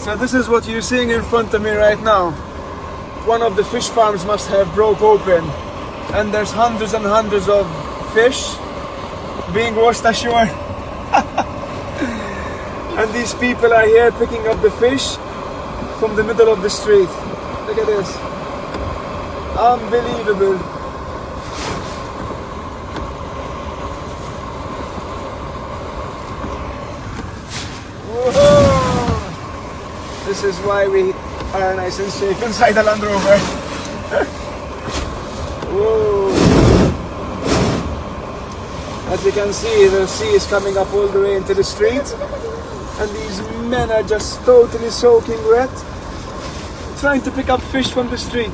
So this is what you're seeing in front of me right now. One of the fish farms must have broke open, and there's hundreds and hundreds of fish being washed ashore. And these people are here picking up the fish from the middle of the street. Look at this. Unbelievable. Whoa. This is why we are nice and safe inside the Land Rover. Whoa. As you can see, the sea is coming up all the way into the street, and these men are just totally soaking wet, trying to pick up fish from the street.